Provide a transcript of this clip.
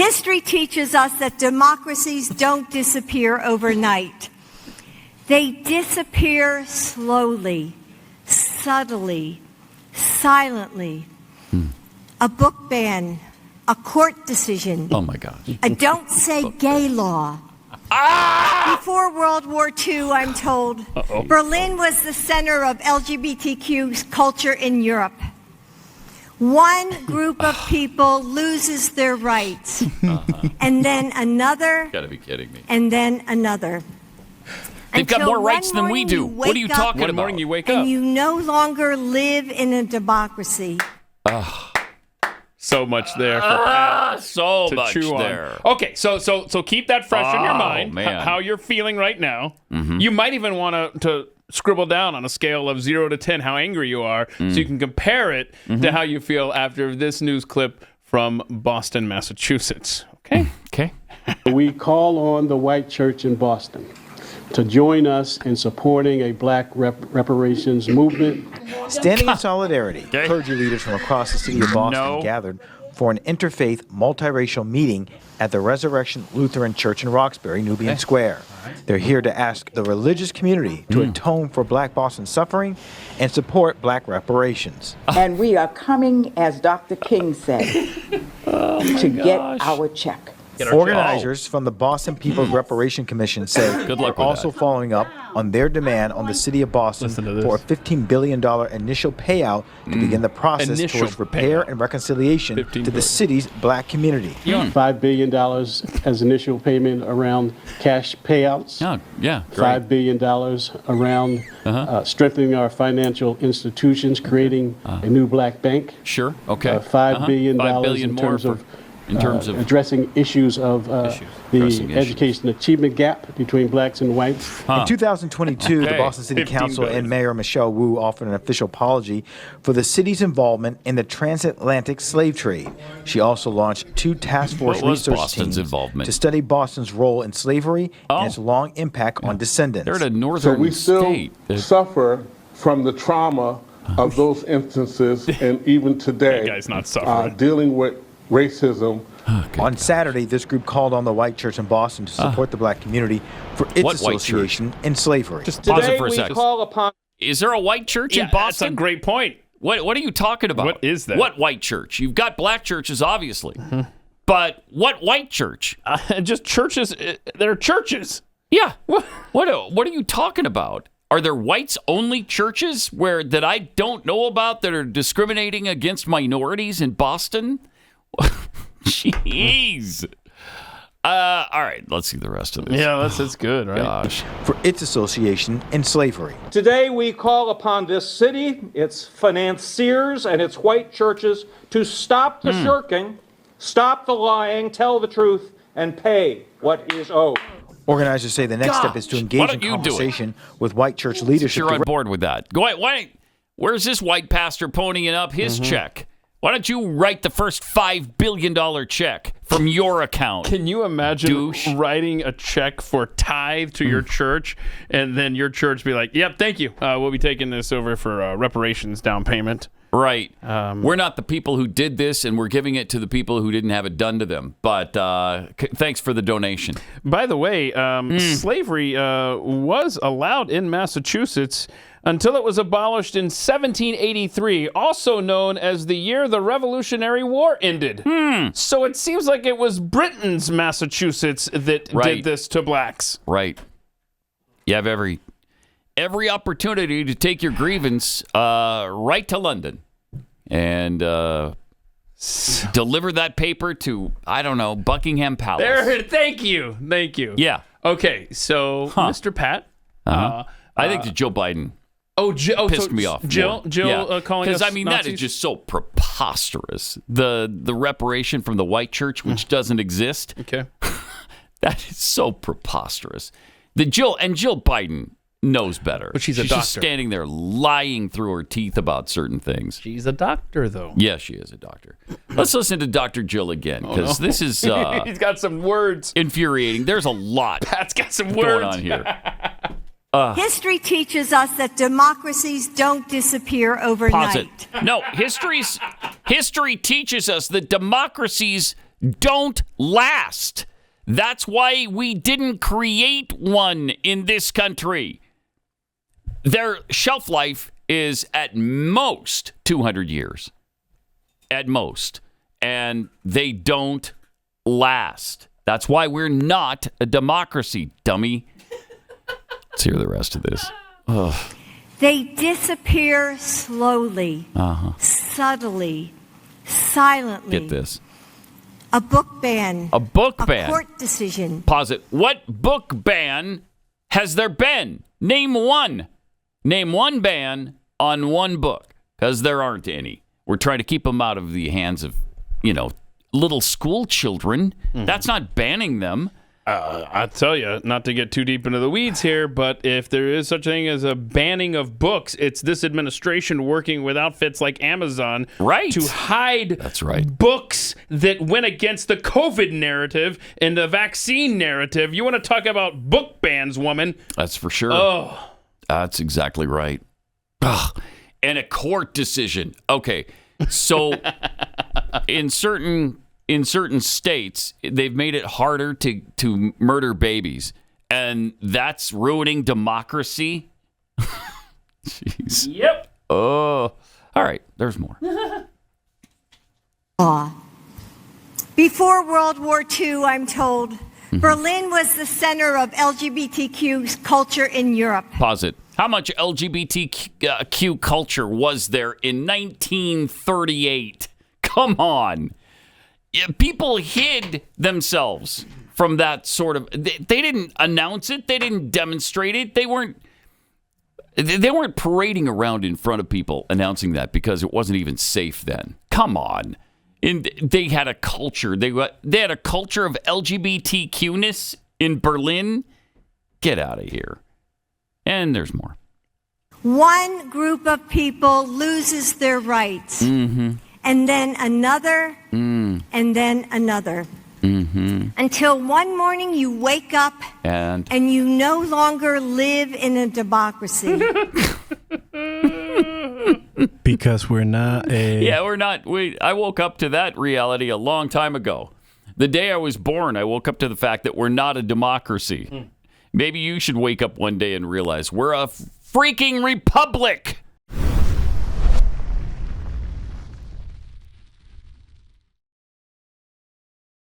History teaches us that democracies don't disappear overnight. They disappear slowly, subtly, silently. A book ban, a court decision. Oh, my gosh. A don't say gay law. Before World War II, I'm told, Berlin was the center of LGBTQ culture in Europe. One group of people loses their rights, and then another. You gotta be kidding me. And then another. They've got Until more rights one than we morning do. you What are you wake up talking One about? morning you wake And up. you no longer live in a democracy. So much there for Pat So to much chew on. there. Okay, so keep that fresh in your Oh, mind, man. how you're feeling right now. You might even want to scribble down on a scale of 0 to 10 how angry you are so you can compare it to how you feel after this news clip from Boston, Massachusetts. Okay? Okay. We call on the white church in Boston to join us in supporting a black reparations movement. Standing in solidarity, clergy leaders from across the city of Boston gathered for an interfaith, multiracial meeting at the Resurrection Lutheran Church in Roxbury, Nubian Square. They're here to ask the religious community to atone for black Boston suffering and support black reparations. And we are coming, as Dr. King said, to get our check. Organizers from the Boston People's Reparation Commission say Good luck they're with also that. following up on their demand on the city of Boston Listen to this. for a $15 billion initial payout to begin the process Initial towards repair payout. and reconciliation 15 to the billion. city's black community. $5 billion as initial payment around cash payouts. Oh, yeah. Great. $5 billion around strengthening our financial institutions, creating a new black bank. Sure. Okay. $5 billion $5 billion in more terms of addressing issues of Addressing the issues. education achievement gap between blacks and whites. In 2022, Okay. the Boston City 15 Council billion. and Mayor Michelle Wu offered an official apology for the city's involvement in the transatlantic slave trade. She also launched 2 task force What was research Boston's teams involvement? to study Boston's role in slavery Oh. and its long impact on descendants. They're at a So northern we still state. suffer from the trauma of those instances, and even today, That guy's not suffering. dealing with racism. On Saturday, this group called on the white church in Boston to support the black community for its What white church? association in slavery. Just Pause it for a second. call upon Is there a white church yeah, in Boston? that's a great point. What are you talking about? What is that? What white church? You've got black churches, obviously. But what white church? Just churches, they're churches. Yeah. What are you talking about? Are there whites-only churches that I don't know about that are discriminating against minorities in Boston? Jeez. All right, let's see the rest of this. Yeah, that's good, right? Gosh. For its association in slavery. Today we call upon this city, its financiers, and its white churches to stop the shirking, stop the lying, tell the truth, and pay what is owed. Organizers say the next step is to Gosh, engage why in don't you do it? conversation with white church leadership. You're on board with that. Go ahead. Where's this white pastor ponying up his check? Why don't you write the first $5 billion check from your account? Can you imagine Douche. writing a check for tithe to your church and then your church be like, yep, thank you. We'll be taking this over for reparations down payment. Right. We're not the people who did this, and we're giving it to the people who didn't have it done to them. But thanks for the donation. By the way, slavery was allowed in Massachusetts until it was abolished in 1783, also known as the year the Revolutionary War ended. So it seems like it was Britain's Massachusetts that Right. did this to blacks. Right. You have every opportunity to take your grievance right to London and deliver that paper to, I don't know, Buckingham Palace. There, thank you. Yeah. Okay, so Mr. Pat. I think that Joe Biden pissed me off. Jill more. calling us Because, I mean, that is Nazis? just so preposterous. The reparation from the white church, which doesn't exist, Okay. that is so preposterous. Jill Biden knows better. But she's a just doctor. standing there lying through her teeth about certain things. She's a doctor, though. Yes, she is a doctor. Let's listen to Dr. Jill again, because this is He's got some words. infuriating. There's a lot Pat's got some going words. on here. History teaches us that democracies don't disappear Pause overnight. it. No, history teaches us that democracies don't last. That's why we didn't create one in this country. Their shelf life is at most 200 years. At most. And they don't last. That's why we're not a democracy, dummy. Let's hear the rest of this. Ugh. They disappear slowly, subtly, silently. Get this. A book ban. A book ban. A court decision. Pause it. What book ban has there been? Name one. Name one ban on one book, because there aren't any. We're trying to keep them out of the hands of, little school children. That's not banning them. I tell you, not to get too deep into the weeds here, but if there is such a thing as a banning of books, it's this administration working with outfits like Amazon to hide books that went against the COVID narrative and the vaccine narrative. You want to talk about book bans, woman? That's for sure. Oh. That's exactly right. Ugh. And a court decision. Okay, so in certain states, they've made it harder to murder babies, and that's ruining democracy. Jeez. Yep. Oh, all right. There's more. Before World War II, I'm told, Berlin was the center of LGBTQ culture in Europe. Pause it. How much LGBTQ culture was there in 1938? Come on. People hid themselves from that sort of... They didn't announce it. They didn't demonstrate it. They weren't parading around in front of people announcing that because it wasn't even safe then. Come on. And they had a culture. They had a culture of LGBTQ-ness in Berlin. Get out of here. And there's more. One group of people loses their rights. And then another, and then another. Until one morning you wake up and you no longer live in a democracy. Because we're not a... Yeah, we're not. I woke up to that reality a long time ago. The day I was born, I woke up to the fact that we're not a democracy. Maybe you should wake up one day and realize we're a freaking republic.